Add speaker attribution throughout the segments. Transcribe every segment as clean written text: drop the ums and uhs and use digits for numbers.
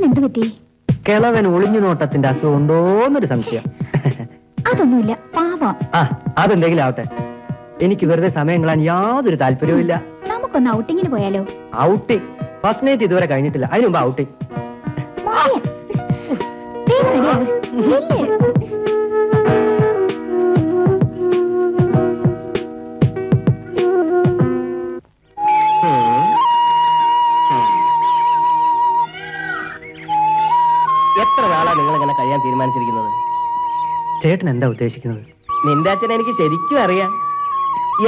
Speaker 1: എന്ത് പറ്റി?
Speaker 2: കിളവൻ ഒളിഞ്ഞു നോട്ടത്തിന്റെ അസുഖം ഉണ്ടോന്നൊരു സംശയം.
Speaker 1: അതൊന്നുമില്ല, പാവം.
Speaker 2: അതെന്തെങ്കിലും ആവട്ടെ, എനിക്ക് വെറുതെ സമയം കളയാൻ യാതൊരു താല്പര്യവും ഇല്ല.
Speaker 1: നമുക്കൊന്ന് ഔട്ടിങ്ങിന് പോയാലോ?
Speaker 2: ഔട്ടിങ്? ഫസ്റ്റ് നൈറ്റ് ഇതുവരെ കഴിഞ്ഞിട്ടില്ല, അതിന് മുമ്പ് ഔട്ടിങ്.
Speaker 3: എത്ര നാളാ നിങ്ങൾ ഇങ്ങനെ കഴിയാൻ തീരുമാനിച്ചിരിക്കുന്നത്?
Speaker 2: ചേട്ടൻ എന്താ ഉദ്ദേശിക്കുന്നത്?
Speaker 3: നിന്റെ അച്ഛൻ എനിക്ക് ശരിക്കും അറിയാം.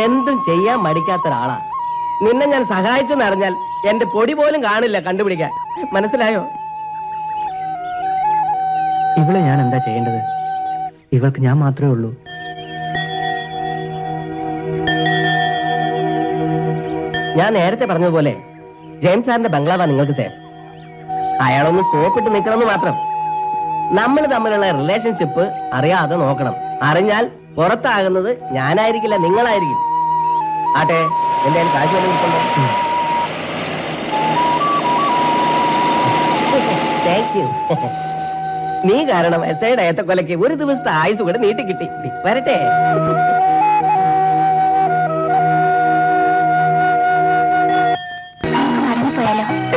Speaker 3: എന്തും ചെയ്യാൻ മടിക്കാത്ത ഒരാളാ. നിന്നെ ഞാൻ സഹായിച്ചെന്ന് അറിഞ്ഞാൽ എന്റെ പൊടി പോലും കാണില്ല കണ്ടുപിടിക്കാൻ. മനസ്സിലായോ?
Speaker 2: ഇവളെ ഞാൻ എന്താ ചെയ്യേണ്ടത്? ഇവൾക്ക് ഞാൻ മാത്രമേ ഉള്ളൂ.
Speaker 3: ഞാൻ നേരത്തെ പറഞ്ഞതുപോലെ ജെയിംസ് സാറിന്റെ ബംഗ്ലാവാ നിങ്ങൾക്ക് സേഫ്. അയാളൊന്ന് സോപ്പിട്ട് നിൽക്കണമെന്ന് മാത്രം. നമ്മൾ തമ്മിലുള്ള റിലേഷൻഷിപ്പ് അറിയാതെ നോക്കണം. അറിഞ്ഞാൽ പുറത്താകുന്നത് ഞാനായിരിക്കില്ല, നിങ്ങളായിരിക്കും. ആട്ടെ, എന്റെ കാശ് വല്ല നിൽക്കണ്ടോ? Thank you. നീ കാരണം എസ്ഐയുടെ ഏത്തക്കൊലയ്ക്ക് ഒരു ദിവസത്തെ ആയുസ് കൂടെ നീട്ടി കിട്ടി. വരട്ടെ.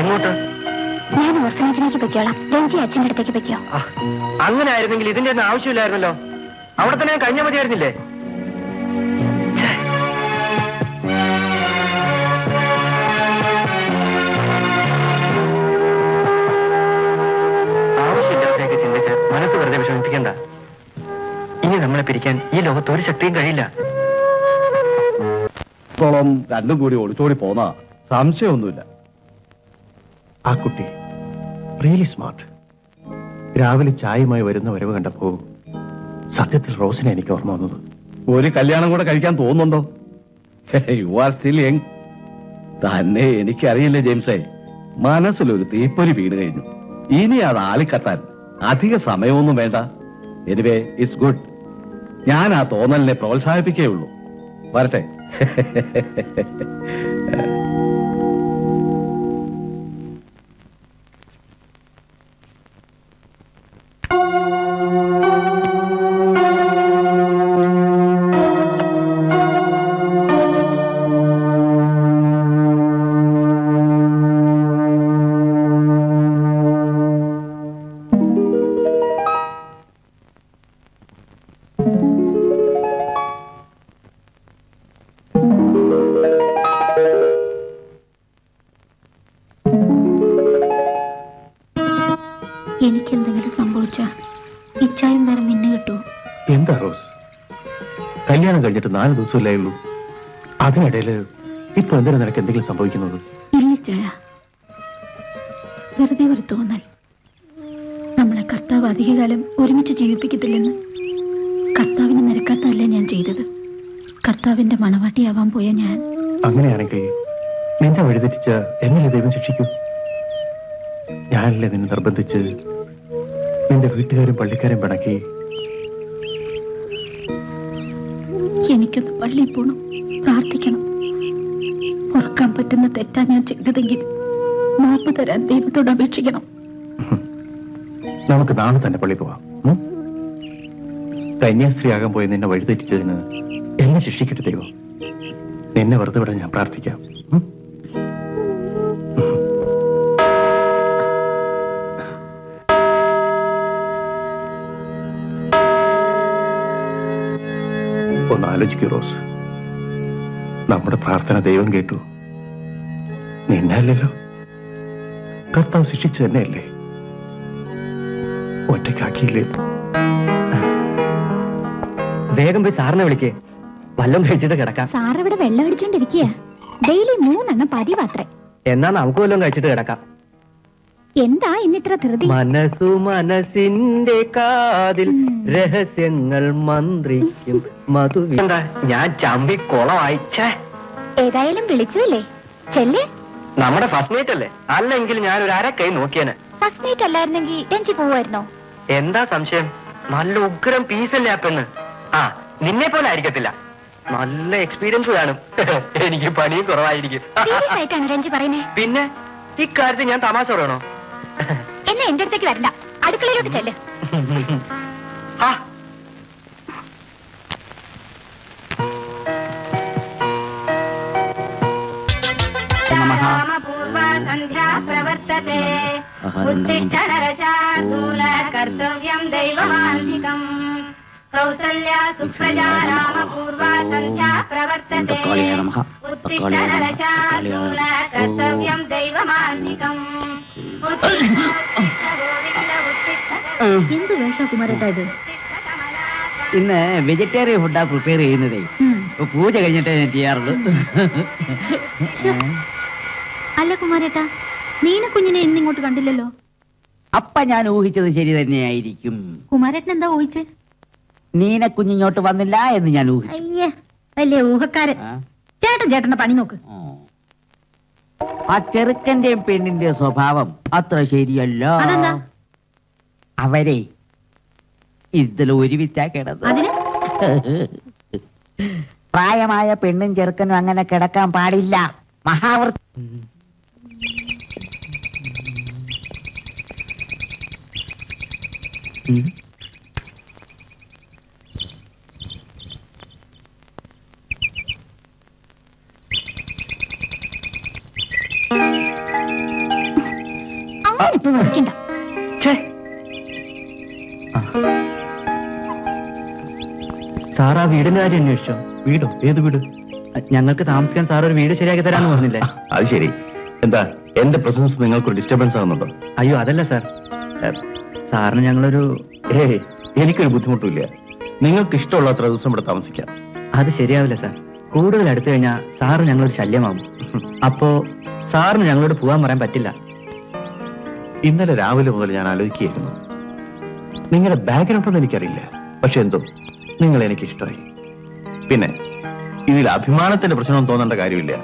Speaker 2: എങ്ങോട്ട്?
Speaker 1: ഞാൻ ഓർഫനേജിലേക്ക് പൊയ്ക്കോളാം. രഞ്ജി അച്ഛൻ്റെ അടുത്തേക്ക് പൊയ്ക്കോ.
Speaker 2: അങ്ങനെ ആയിരുന്നെങ്കിൽ ഇതിന്റെ ഒന്നും ആവശ്യമില്ലായിരുന്നല്ലോ. അവിടെ തന്നെ കഴിഞ്ഞാൽ മതിയായിരുന്നില്ലേ? ആവശ്യമില്ലാത്തേക്ക് ചിന്തിച്ച് മനസ്സ് വെറുതെ വിഷമിപ്പിക്കണ്ട. ഇനി നമ്മളെ പിരിക്കാൻ ഈ ലോകത്ത് ഒരു ശക്തിയും കഴിയില്ല.
Speaker 4: രണ്ടും കൂടി ഒളിച്ചോടി പോന്ന സംശയമൊന്നുമില്ല.
Speaker 5: ആ കുട്ടി റിയലി സ്മാർട്ട്. രാവിലെ ചായയുമായി വരുന്ന വരവ് കണ്ടപ്പോ സത്യത്തിൽ റോസിനെ എനിക്ക് ഓർമ്മ വന്നത്.
Speaker 4: ഒരു കല്യാണം കൂടെ കഴിക്കാൻ തോന്നുന്നുണ്ടോ? You are still young. തന്നെ എനിക്കറിയില്ല ജെയിംസേ, മനസ്സിലൊരു തീപ്പൊരി വീണ് കഴിഞ്ഞു. ഇനി അത് ആളിക്കത്താൻ അധിക സമയമൊന്നും വേണ്ട. Anyway it's good. ഞാൻ ആ തോന്നലിനെ പ്രോത്സാഹിപ്പിക്കേ ഉള്ളൂ. വരട്ടെ.
Speaker 1: എനിക്കെന്തെങ്കിലും സംഭവിച്ച ഇച്ചായും വേറെ മിന്നു കിട്ടൂ.
Speaker 5: എന്താ റോസ്, കല്യാണം കഴിഞ്ഞിട്ട് 4 ദിവസമല്ലേ ഉള്ളൂ. അതിനിടയില് ഇപ്പൊ എന്തിനാ നിനക്ക് എന്തെങ്കിലും സംഭവിക്കുന്നത്?
Speaker 1: ഇല്ല ചായ, വെറുതെ ഒരു തോന്നൽ. നമ്മളെ കർത്താവ് അധികകാലം ഒരുമിച്ച് ജീവിപ്പിക്കത്തില്ലെന്ന്. കർത്താവിന് നിരക്കാത്തതല്ലേ ഞാൻ ചെയ്തത്. കർത്താവിന്റെ മണവാട്ടിയാവാൻ പോയ ഞാൻ.
Speaker 5: അങ്ങനെയാണെങ്കിൽ നിന്റെ വഴിതെറ്റിച്ച് എങ്ങനെ ദൈവം ശിക്ഷിക്കൂ? ഞാനല്ലേ നിന്നെ നിർബന്ധിച്ച് നിന്റെ വീട്ടുകാരും പള്ളിക്കാരും പിണക്കി.
Speaker 1: എനിക്കൊന്ന് പള്ളിയിൽ പോകണം, പ്രാർത്ഥിക്കണം. ഓർക്കാൻ പറ്റുന്ന തെറ്റാ ഞാൻ ചെയ്തതെങ്കിൽ മാപ്പ് തരാൻ ദൈവത്തോട് അപേക്ഷിക്കണം.
Speaker 5: നമുക്ക് നാളെ തന്നെ പള്ളി പോവാം. കന്യാസ്ത്രീയാകാൻ പോയി നിന്നെ വഴിതെറ്റിച്ചതിന് എന്നെ ശിക്ഷിക്കട്ടെ ദൈവം. നിന്നെ വെറുതെ വിടാൻ ഞാൻ പ്രാർത്ഥിക്കാം. ഒന്ന് ആലോചിക്കൂ റോസ്, നമ്മുടെ പ്രാർത്ഥന ദൈവം കേട്ടു. നിന്നെ അല്ലല്ലോ, കർത്താവ് ശിക്ഷിച്ചു തന്നെയല്ലേ, ഒറ്റയ്ക്കാക്കിയില്ലേ?
Speaker 2: വേഗം പോയി സാറിനെ വിളിക്കേ, വല്ലതും കഴിച്ചിട്ട് കിടക്കാം.
Speaker 1: സാർ ഇവിടെ വെള്ളം അടിച്ചോണ്ടിരിക്കുക. ഡെയിലി 3 എണ്ണം പതിവാത്രേ.
Speaker 2: എന്നാ നമുക്ക് വല്ലതും കഴിച്ചിട്ട് കിടക്കാം.
Speaker 1: എന്താ ഇന്നിത്ര ധൃതി?
Speaker 2: മനസ്സു മനസ്സിന്റെ കാതിൽ രഹസ്യങ്ങൾ മന്ത്രിക്കും മധുവി. എന്താ ഞാൻ ചമ്പി കുളവായിച്ചേ.
Speaker 1: ഏതായാലും വിളിച്ചതല്ലേ, ചെല്ലേ.
Speaker 2: നമ്മുടെ ഫസ്റ്റ് നൈറ്റ് അല്ലേ? അല്ലെങ്കിൽ ഞാൻ ഒരു അരക്കൈ നോക്കിയേനെ.
Speaker 1: ഫസ്റ്റ് നൈറ്റ് അല്ലായിരുന്നെങ്കിൽ രഞ്ജി പോവായിരുന്നോ?
Speaker 2: എന്താ സംശയം? നല്ല ഉഗ്രം പീസല്ലേ ആ പെണ്ണ്. ആ, നിന്നെ പോലെ ആയിരിക്കത്തില്ല. നല്ല എക്സ്പീരിയൻസ് കാണും. എനിക്ക് പണിയും കുറവായിരിക്കും.
Speaker 1: സീരിയസ് ആയിട്ടാണ് രഞ്ജി പറയുന്നേ.
Speaker 2: പിന്നെ ഇക്കാര്യത്തിൽ ഞാൻ തമാശ പറയണോ?
Speaker 1: എന്നെ എന്റെ അടുത്തേക്ക് വരണ്ട, അടുക്കളയിലോട്ട് ചെല്ല്.
Speaker 2: ആ,
Speaker 6: रामपूर्वासन्ध्या प्रवर्तते उत्तिष्ठ नरशार्दूल कर्तव्यं दैवमान्तिकम् कौसल्या सुप्रजा रामपूर्वासन्ध्या प्रवर्तते उत्तिष्ठ नरशार्दूल कर्तव्यं दैवमान्तिकम्
Speaker 1: എന്ത് വേഷ കുമാരേട്ടാ ഇത്?
Speaker 7: ഇന്ന് വെജിറ്റേറിയൻ ഫുഡാ പ്രിപ്പയർ ചെയ്യുന്നതേ. ഇപ്പൊ പൂജ കഴിഞ്ഞിട്ടേ ഞാൻ ചെയ്യാറുള്ളൂ.
Speaker 1: അല്ല കുമാരേട്ടാ, നീന കുഞ്ഞിനെ എന്നിങ്ങോട്ട് കണ്ടില്ലല്ലോ.
Speaker 7: അപ്പ ഞാൻ ഊഹിച്ചത് ശരി തന്നെയായിരിക്കും.
Speaker 1: കുമാരേട്ടൻ എന്താ ഊഹിച്ചേ?
Speaker 7: നീന കുഞ്ഞിങ്ങോട്ട് വന്നില്ല എന്ന് ഞാൻ ഊഹിച്ചു.
Speaker 1: അയ്യേ, വലിയ ഊഹക്കാരൻ.
Speaker 7: ആ?
Speaker 1: ചേട്ടന്റെ പണി നോക്ക്.
Speaker 7: ഓ. ആ ചെറുക്കന്റെയും പെണ്ണിന്റെ സ്വഭാവം അത്ര ശരിയല്ല.
Speaker 1: അതെന്താ?
Speaker 7: അവരെ ഇതിൽ ഒരുമിച്ചാ കിടന്നു.
Speaker 1: അതിന്
Speaker 7: പ്രായമായ പെണ്ണും ചെറുക്കനും അങ്ങനെ കിടക്കാൻ പാടില്ല. മഹാവൃത്തി.
Speaker 1: അങ്ങനെ ഇപ്പൊ വിളിക്കണ്ട.
Speaker 2: സാർ ആ വീടിന്റെ കാര്യം അന്വേഷിച്ചോ?
Speaker 5: വീടോ? ഏത് വീട്?
Speaker 2: ഞങ്ങൾക്ക് താമസിക്കാൻ സാർ ഒരു വീട് ശരിയാക്കി തരാന്ന് പറഞ്ഞില്ലേ?
Speaker 4: അത് ശരി. എന്താ എന്റെ പ്രസൻസ് നിങ്ങൾക്കൊരു ഡിസ്റ്റർബൻസ് ആകുന്നുണ്ടോ?
Speaker 2: അയ്യോ അതല്ല സാർ, സാറിന് ഞങ്ങളൊരു
Speaker 4: ഏയ്, എനിക്കൊരു ബുദ്ധിമുട്ടില്ല. നിങ്ങൾക്ക് ഇഷ്ടമുള്ളത്ര ദിവസം ഇവിടെ താമസിക്കാം.
Speaker 2: അത് ശരിയാവില്ല സാർ. കൂടുതൽ അടുത്തു കഴിഞ്ഞാൽ സാറ് ഞങ്ങളൊരു ശല്യമാവും. അപ്പോ സാറിന് ഞങ്ങളോട് പോകാൻ പറയാൻ പറ്റില്ല.
Speaker 5: ഇന്നലെ രാവിലെ മുതൽ ഞാൻ ആലോചിക്കുകയായിരുന്നു. നിങ്ങളുടെ ബാക്ക്ഗ്രൗണ്ട് ഒന്നും എനിക്കറിയില്ല, പക്ഷെ എന്തോ നിങ്ങൾ എനിക്ക് ഇഷ്ടമായി.
Speaker 4: പിന്നെ ഇതിൽ അഭിമാനത്തിന്റെ പ്രശ്നം തോന്നേണ്ട കാര്യമില്ല.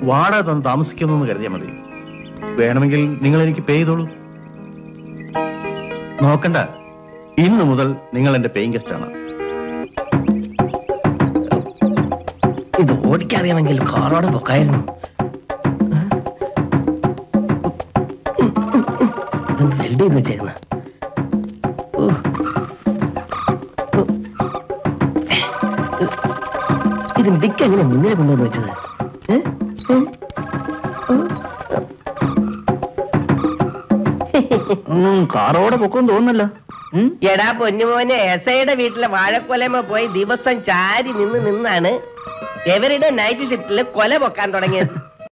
Speaker 4: വാടക തന്ന് താമസിക്കുന്നു കരുതിയാൽ മതി. വേണമെങ്കിൽ നിങ്ങൾ എനിക്ക് പേ ചെയ്തോളൂ. നോക്കണ്ട, ഇന്ന് മുതൽ നിങ്ങൾ എന്റെ പേയിങ് ഗസ്റ്റ് ആണ്.
Speaker 3: ഇത് ഓടിക്കറിയാമെങ്കിൽ കാറോടെ പൊക്കായിരുന്നു. വെൽഡ് ചെയ്ത് വെച്ചേക്കുന്ന ഇത് ഡിക്ക് എങ്ങനെ മുന്നിൽ കൊണ്ടുവന്ന് വെച്ചത്?
Speaker 2: കാറോടെ പൊക്കം തോന്നുന്നല്ലോ.
Speaker 3: എടാ പൊന്നുമോനെ, എസ്ഐയുടെ വീട്ടിലെ വാഴക്കൊലമ പോയി ദിവസം ചാരി നിന്നാണ് എവരുടെ നൈറ്റ് ഷിഫ്റ്റില് കൊല പൊക്കാൻ തുടങ്ങിയത്.